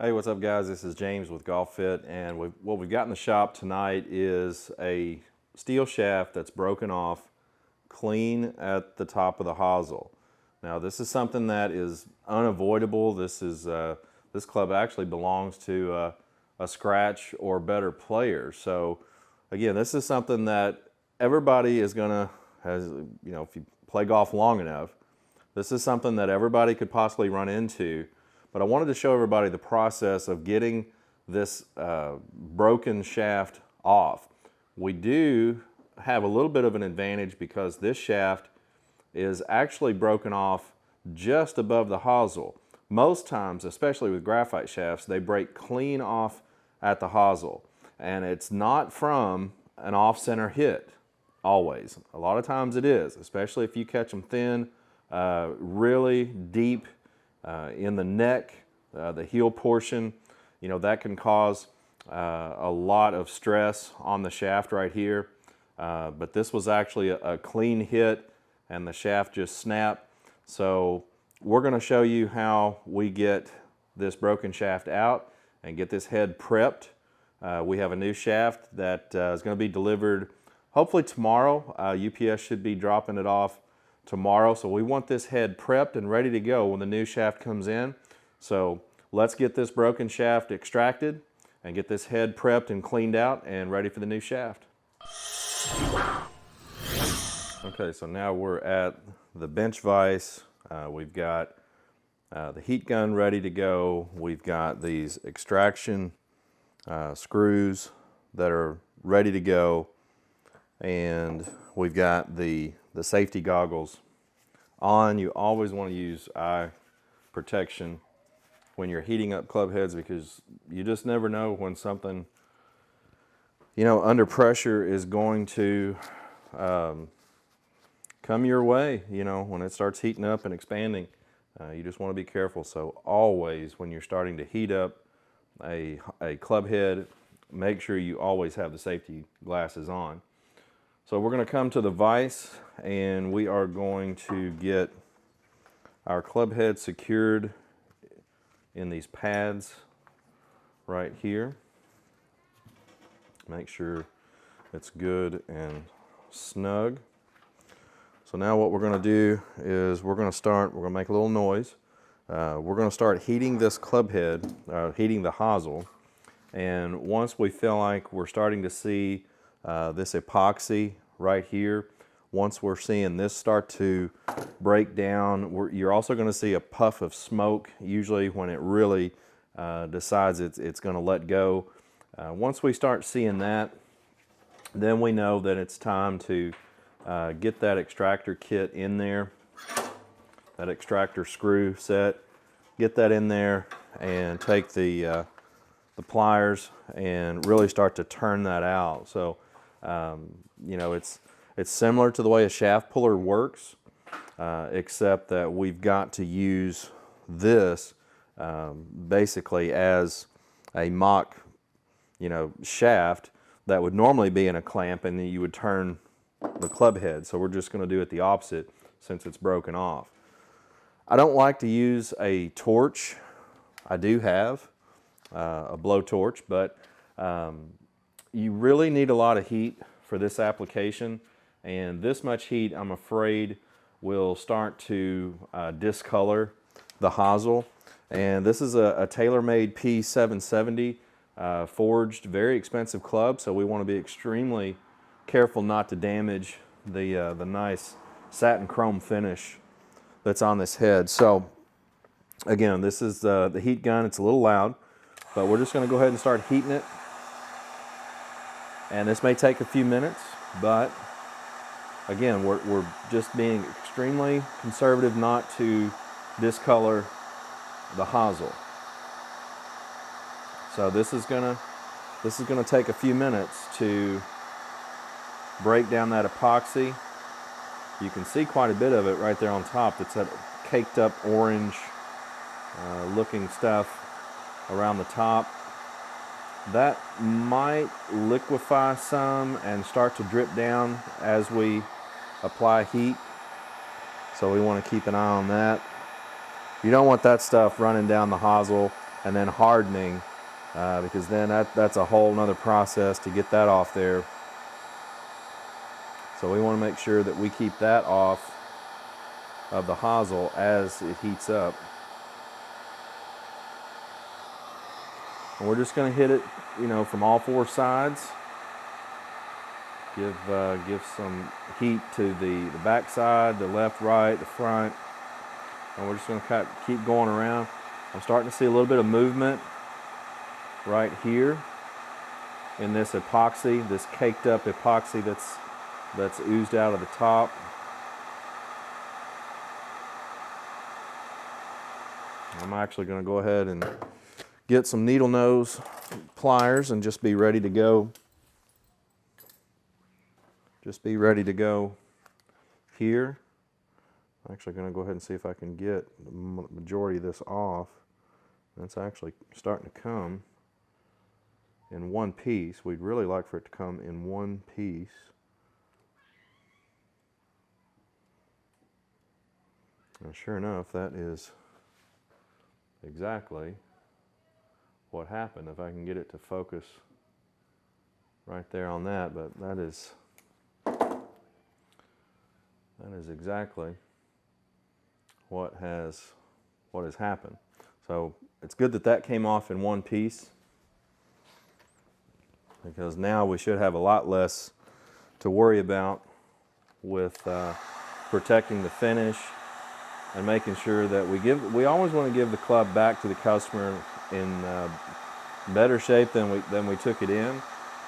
Hey, what's up guys? This is James with Golf Fit, and what we've got in the shop tonight is a steel shaft that's broken off clean at the top of the hosel. Now this is something that is unavoidable. This club actually belongs to a scratch or better player. So again, this is something that everybody is gonna, if you play golf long enough, this is something that everybody could possibly run into. But I wanted to show everybody the process of getting this broken shaft off. We do have a little bit of an advantage because this shaft is actually broken off just above the hosel. Most times, especially with graphite shafts, they break clean off at the hosel. And it's not from an off-center hit, always. A lot of times it is, especially if you catch them thin, really deep in the neck, the heel portion. You know, that can cause a lot of stress on the shaft right here. But this was actually a clean hit and the shaft just snapped. So we're going to show you how we get this broken shaft out and get this head prepped. We have a new shaft that is going to be delivered hopefully tomorrow. UPS should be dropping it off tomorrow. So we want this head prepped and ready to go when the new shaft comes in. So let's get this broken shaft extracted and get this head prepped and cleaned out and ready for the new shaft. Okay, so now we're at the bench vise. We've got the heat gun ready to go. We've got these extraction screws that are ready to go. And we've got the safety goggles on. You always want to use eye protection when you're heating up club heads, because you just never know when something, under pressure is going to come your way. When it starts heating up and expanding, you just want to be careful. So always when you're starting to heat up a club head, make sure you always have the safety glasses on. So we're going to come to the vise and we are going to get our club head secured in these pads right here. Make sure it's good and snug. So now what we're going to do is we're going to make a little noise. We're going to start heating this club head, heating the hosel. And once we feel like we're starting to see this epoxy right here, once we're seeing this start to break down, you're also going to see a puff of smoke, usually when it really decides it's going to let go. Once we start seeing that, then we know that it's time to get that extractor kit in there, that extractor screw set, get that in there and take the pliers and really start to turn that out. So it's similar to the way a shaft puller works, except that we've got to use this basically as a mock, shaft that would normally be in a clamp, and then you would turn the club head. So we're just going to do it the opposite since it's broken off. I don't like to use a torch. I do have a blowtorch, but you really need a lot of heat for this application, and this much heat, I'm afraid, will start to discolor the hosel. And this is a TaylorMade P770 forged, very expensive club, so we want to be extremely careful not to damage the nice satin chrome finish that's on this head. So again, this is the heat gun. It's a little loud, but we're just going to go ahead and start heating it. And this may take a few minutes, but again, we're just being extremely conservative not to discolor the hosel. So this is gonna take a few minutes to break down that epoxy. You can see quite a bit of it right there on top. It's that caked up orange looking stuff around the top. That might liquefy some and start to drip down as we apply heat. So we want to keep an eye on that. You don't want that stuff running down the hosel and then hardening, because then that's a whole nother process to get that off there. So we want to make sure that we keep that off of the hosel as it heats up. And we're just going to hit it, from all four sides. Give some heat to the back side, the left, right, the front. And we're just going to keep going around. I'm starting to see a little bit of movement right here in this epoxy, this caked up epoxy that's oozed out of the top. I'm actually going to go ahead and get some needle nose pliers and just be ready to go. Just be ready to go here. I'm actually going to go ahead and see if I can get the majority of this off. It's actually starting to come in one piece. We'd really like for it to come in one piece. And sure enough, that is exactly what happened. If I can get it to focus right there on that, but that is exactly what has happened. So it's good that came off in one piece, because now we should have a lot less to worry about with protecting the finish and making sure that we always want to give the club back to the customer in better shape than we took it in.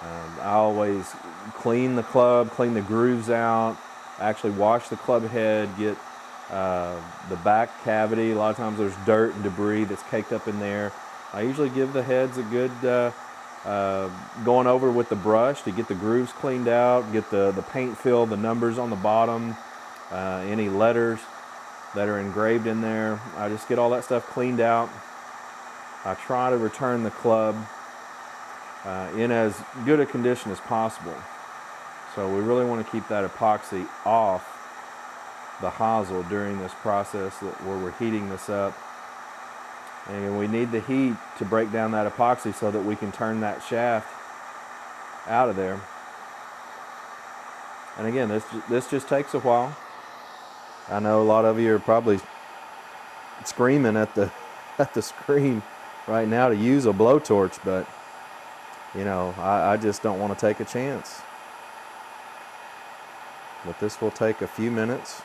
I always clean the club, clean the grooves out, actually wash the club head, get the back cavity. A lot of times there's dirt and debris that's caked up in there. I usually give the heads a good going over with the brush to get the grooves cleaned out, get the paint filled, the numbers on the bottom, any letters that are engraved in there. I just get all that stuff cleaned out. I try to return the club in as good a condition as possible. So we really want to keep that epoxy off the hosel during this process where we're heating this up. And we need the heat to break down that epoxy so that we can turn that shaft out of there. And again, this just takes a while. I know a lot of you are probably screaming at the screen right now to use a blowtorch, but I just don't want to take a chance. But this will take a few minutes.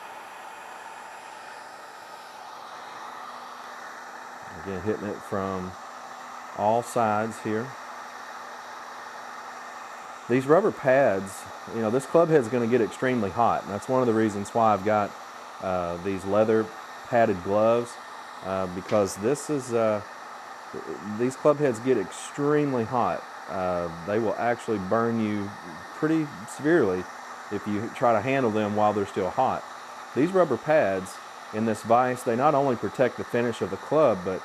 Again, hitting it from all sides here. These rubber pads, this club head is going to get extremely hot, and that's one of the reasons why I've got these leather padded gloves, because these club heads get extremely hot. They will actually burn you pretty severely if you try to handle them while they're still hot. These rubber pads in this vise, they not only protect the finish of the club, but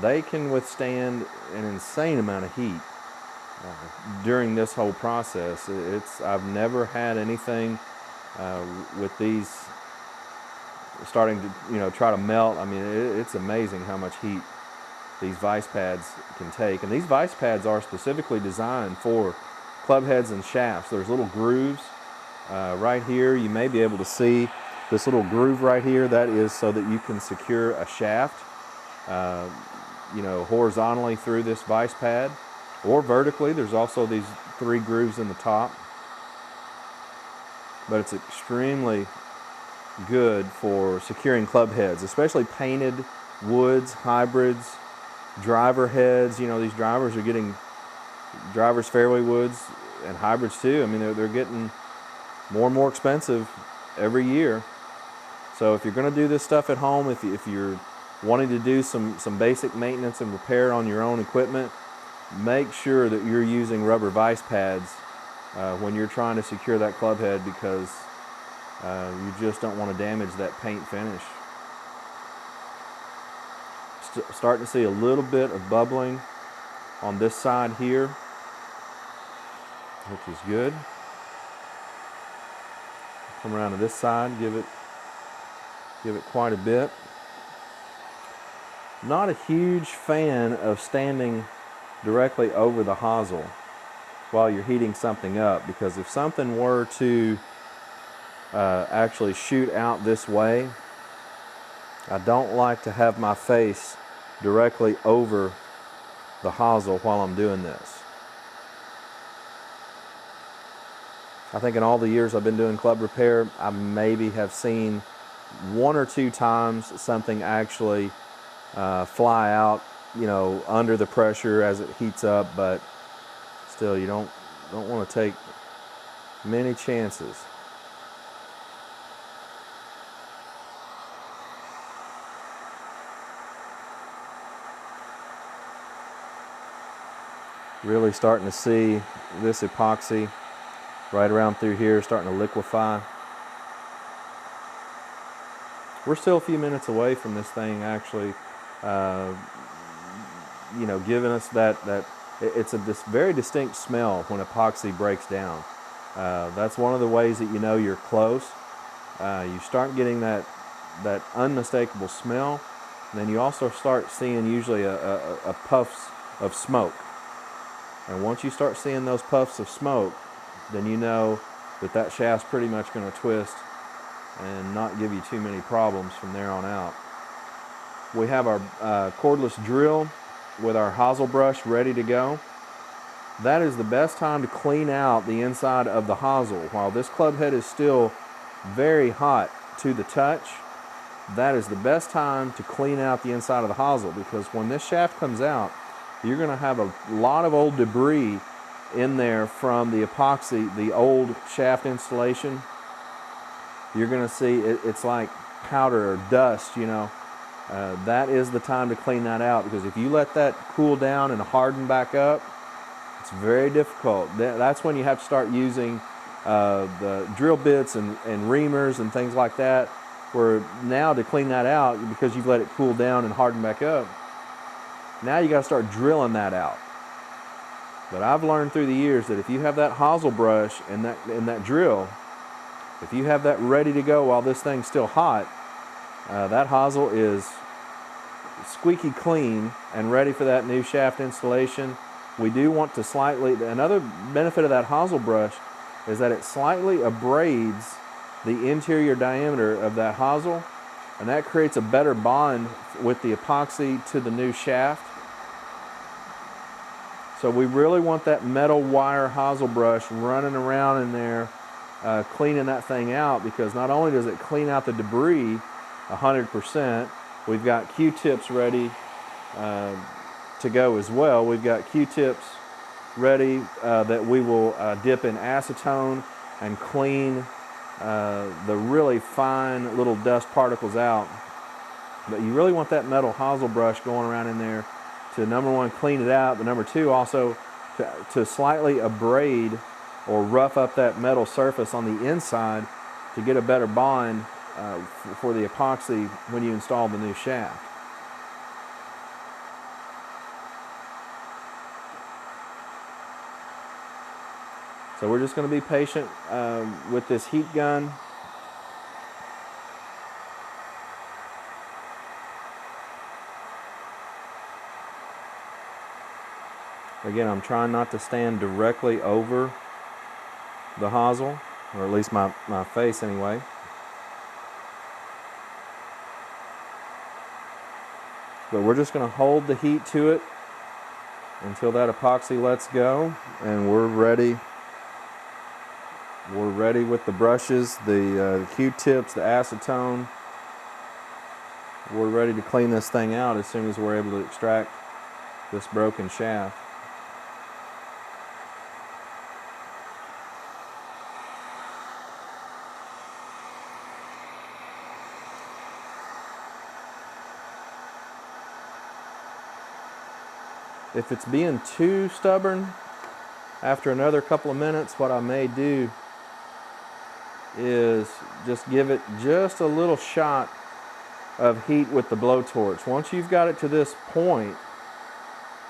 they can withstand an insane amount of heat during this whole process. I've never had anything with these starting to try to melt. I mean, it's amazing how much heat these vise pads can take. And these vise pads are specifically designed for club heads and shafts. There's little grooves right here. You may be able to see this little groove right here. That is so that you can secure a shaft horizontally through this vise pad, or vertically. There's also these 3 grooves in the top. But it's extremely good for securing club heads, especially painted woods, hybrids, driver heads. These drivers are getting drivers fairway woods and hybrids too. I mean, they're getting more and more expensive every year. So if you're going to do this stuff at home, if you're wanting to do some basic maintenance and repair on your own equipment, make sure that you're using rubber vise pads when you're trying to secure that club head, because you just don't want to damage that paint finish. Starting to see a little bit of bubbling on this side here, which is good. Come around to this side, give it quite a bit. Not a huge fan of standing directly over the hosel while you're heating something up, because if something were to actually shoot out this way, I don't like to have my face directly over the hosel while I'm doing this. I think in all the years I've been doing club repair, I maybe have seen 1 or 2 times something actually fly out, you know, under the pressure as it heats up, but still, you don't want to take many chances. Really starting to see this epoxy right around through here starting to liquefy. We're still a few minutes away from this thing actually, you know, giving us that it's this very distinct smell when epoxy breaks down. That's one of the ways that you know you're close. You start getting that unmistakable smell, and then you also start seeing usually a puffs of smoke. And once you start seeing those puffs of smoke, then you know that shaft's pretty much going to twist and not give you too many problems from there on out. We have our cordless drill with our hosel brush ready to go. That is the best time to clean out the inside of the hosel. While this club head is still very hot to the touch, that is the best time to clean out the inside of the hosel, because when this shaft comes out, you're going to have a lot of old debris in there from the epoxy, the old shaft installation. You're going to see it's like powder or dust, you know. That is the time to clean that out, because if you let that cool down and harden back up, it's very difficult. That's when you have to start using the drill bits and reamers and things like that, where now to clean that out, because you've let it cool down and harden back up, now you got to start drilling that out. But I've learned through the years that if you have that hosel brush and that drill, if you have that ready to go while this thing's still hot, that hosel is squeaky clean and ready for that new shaft installation. We do want to another benefit of that hosel brush is that it slightly abrades the interior diameter of that hosel, and that creates a better bond with the epoxy to the new shaft. So we really want that metal wire hosel brush running around in there, cleaning that thing out, because not only does it clean out the debris 100%, we've got Q-tips ready to go as well. We've got Q-tips ready that we will dip in acetone and clean the really fine little dust particles out. But you really want that metal hosel brush going around in there to, number one, clean it out, but number two, also to slightly abrade or rough up that metal surface on the inside to get a better bond for the epoxy when you install the new shaft. So we're just going to be patient with this heat gun. Again, I'm trying not to stand directly over the hosel, or at least my face anyway. But we're just going to hold the heat to it until that epoxy lets go, and we're ready. We're ready with the brushes, the Q-tips, the acetone. We're ready to clean this thing out as soon as we're able to extract this broken shaft. If it's being too stubborn, after another couple of minutes, what I may do is just give it just a little shot of heat with the blowtorch. Once you've got it to this point,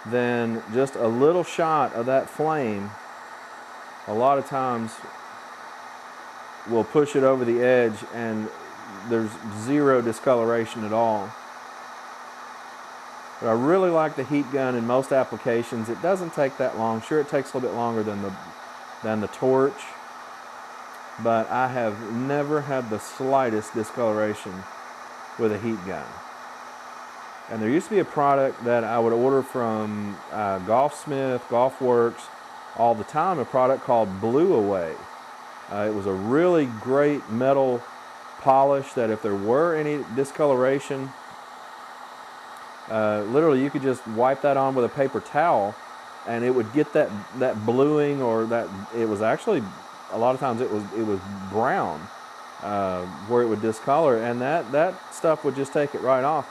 then just a little shot of that flame, a lot of times will push it over the edge and there's zero discoloration at all. But I really like the heat gun in most applications. It doesn't take that long. Sure, it takes a little bit longer than the torch, but I have never had the slightest discoloration with a heat gun. And there used to be a product that I would order from Golfsmith, Golfworks, all the time, a product called Blue Away. It was a really great metal polish that if there were any discoloration, literally you could just wipe that on with a paper towel and it would get that bluing, or that, it was actually, a lot of times it was brown where it would discolor, and that stuff would just take it right off.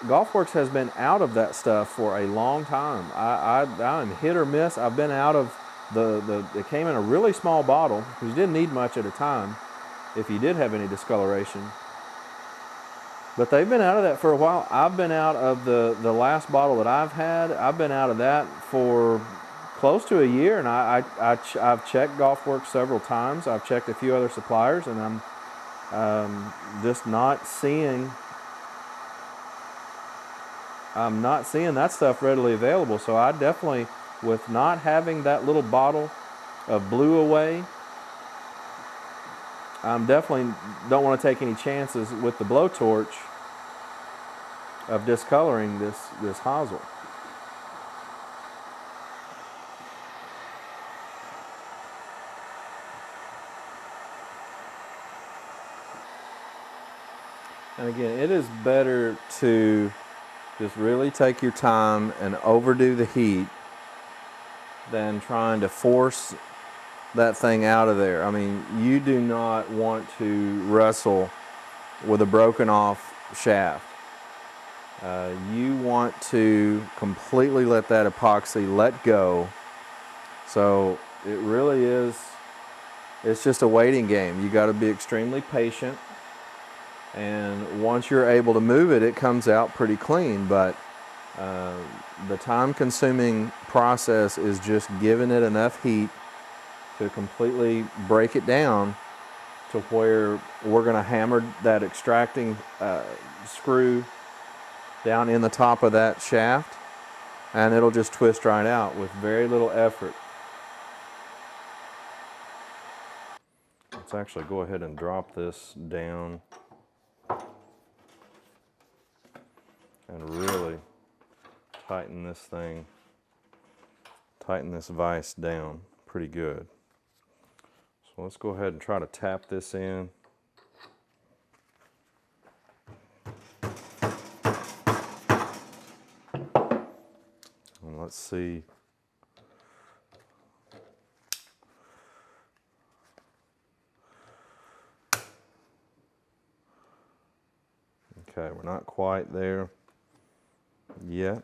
Golfworks has been out of that stuff for a long time. I'm hit or miss. I've been out of it came in a really small bottle because you didn't need much at a time if you did have any discoloration. But they've been out of that for a while. I've been out of the last bottle that I've had. I've been out of that for close to a year, and I've checked Golfworks several times. I've checked a few other suppliers, and I'm just not seeing. I'm not seeing that stuff readily available. So I definitely, with not having that little bottle of Blue Away, I'm definitely don't want to take any chances with the blowtorch of discoloring this hosel. And again, it is better to just really take your time and overdo the heat than trying to force that thing out of there. I mean, you do not want to wrestle with a broken off shaft. You want to completely let that epoxy let go. So it really is, it's just a waiting game. You got to be extremely patient. And once you're able to move it, it comes out pretty clean. But the time-consuming process is just giving it enough heat to completely break it down to where we're going to hammer that extracting screw down in the top of that shaft, and it'll just twist right out with very little effort. Let's actually go ahead and drop this down and really tighten this vise down pretty good. So let's go ahead and try to tap this in. And let's see. Okay, we're not quite there yet.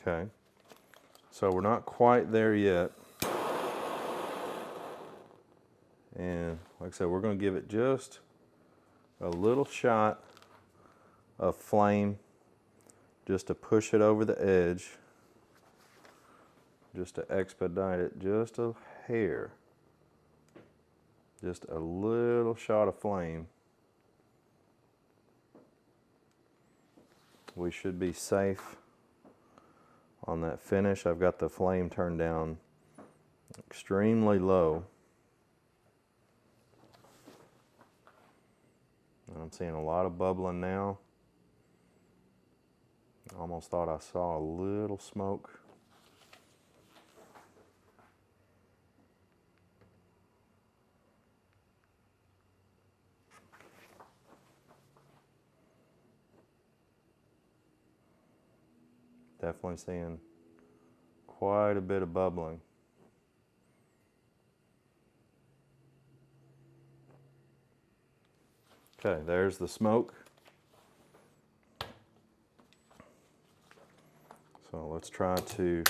Okay, so we're not quite there yet. And like I said, we're going to give it just a little shot of flame just to push it over the edge, just to expedite it just a hair. Just a little shot of flame. We should be safe on that finish. I've got the flame turned down extremely low. I'm seeing a lot of bubbling now. Almost thought I saw a little smoke. Definitely seeing quite a bit of bubbling. Okay, there's the smoke. So let's try to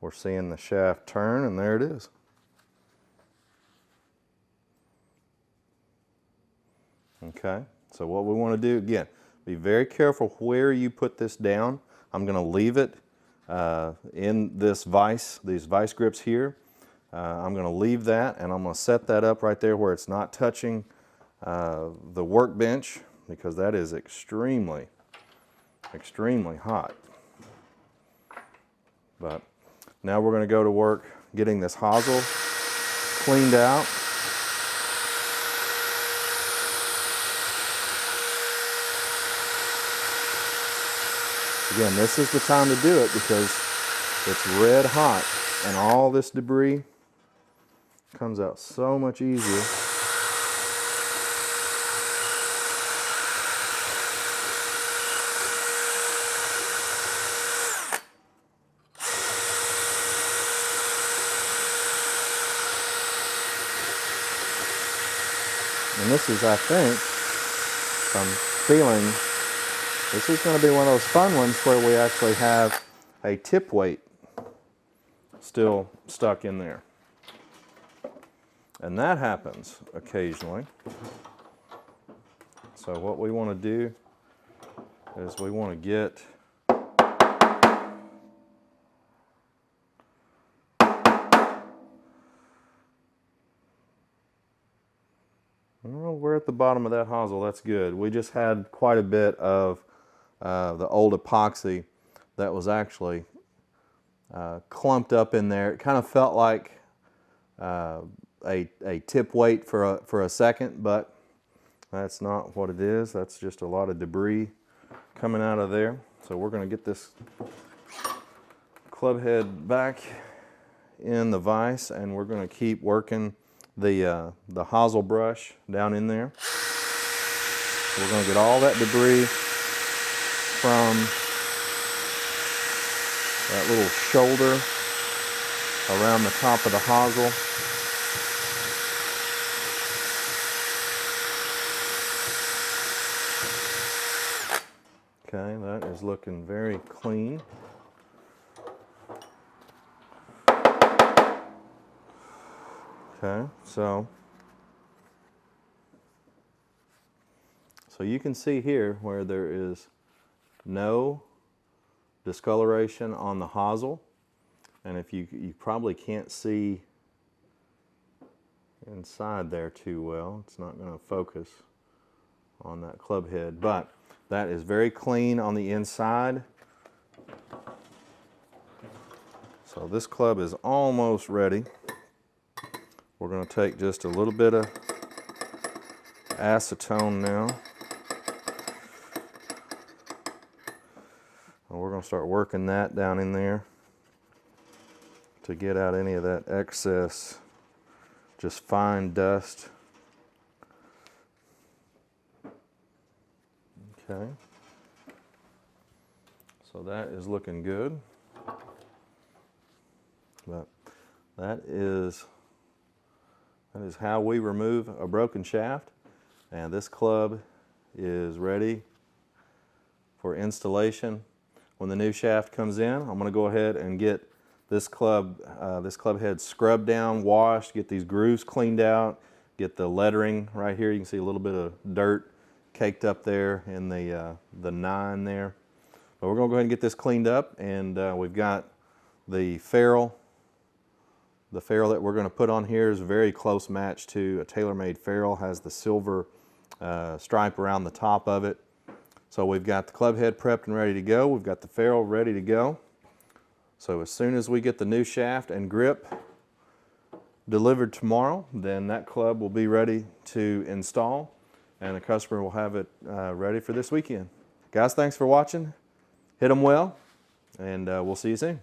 we're seeing the shaft turn, and there it is. Okay, so what we want to do, again, be very careful where you put this down. I'm going to leave it in this vise, these vise grips here. I'm going to leave that, and I'm going to set that up right there where it's not touching the workbench, because that is extremely hot. But now we're going to go to work getting this hosel cleaned out. Again, this is the time to do it because it's red hot and all this debris comes out so much easier. And this is, I think, I'm feeling, this is going to be one of those fun ones where we actually have a tip weight still stuck in there. And that happens occasionally. So what we want to do is we want to get well, we're at the bottom of that hosel. That's good. We just had quite a bit of the old epoxy that was actually clumped up in there. It kind of felt like a tip weight for a second, but that's not what it is. That's just a lot of debris coming out of there. So we're going to get this club head back in the vise, and we're going to keep working the hosel brush down in there. We're going to get all that debris from that little shoulder around the top of the hosel. Okay, that is looking very clean. Okay, so you can see here where there is no discoloration on the hosel, and if you probably can't see inside there too well, it's not going to focus on that club head, but that is very clean on the inside. So this club is almost ready. We're going to take just a little bit of acetone now. And we're going to start working that down in there to get out any of that excess, just fine dust. Okay. So that is looking good. But that is how we remove a broken shaft, and this club is ready for installation. When the new shaft comes in, I'm going to go ahead and get this club head scrubbed down, washed, get these grooves cleaned out, get the lettering right here. You can see a little bit of dirt caked up there in the 9 there. But we're going to go ahead and get this cleaned up, and we've got the ferrule. The ferrule that we're going to put on here is a very close match to a tailor-made ferrule. Has the silver stripe around the top of it. So we've got the club head prepped and ready to go. We've got the ferrule ready to go. So as soon as we get the new shaft and grip delivered tomorrow, then that club will be ready to install, and the customer will have it ready for this weekend. Guys, thanks for watching. Hit them well, and we'll see you soon.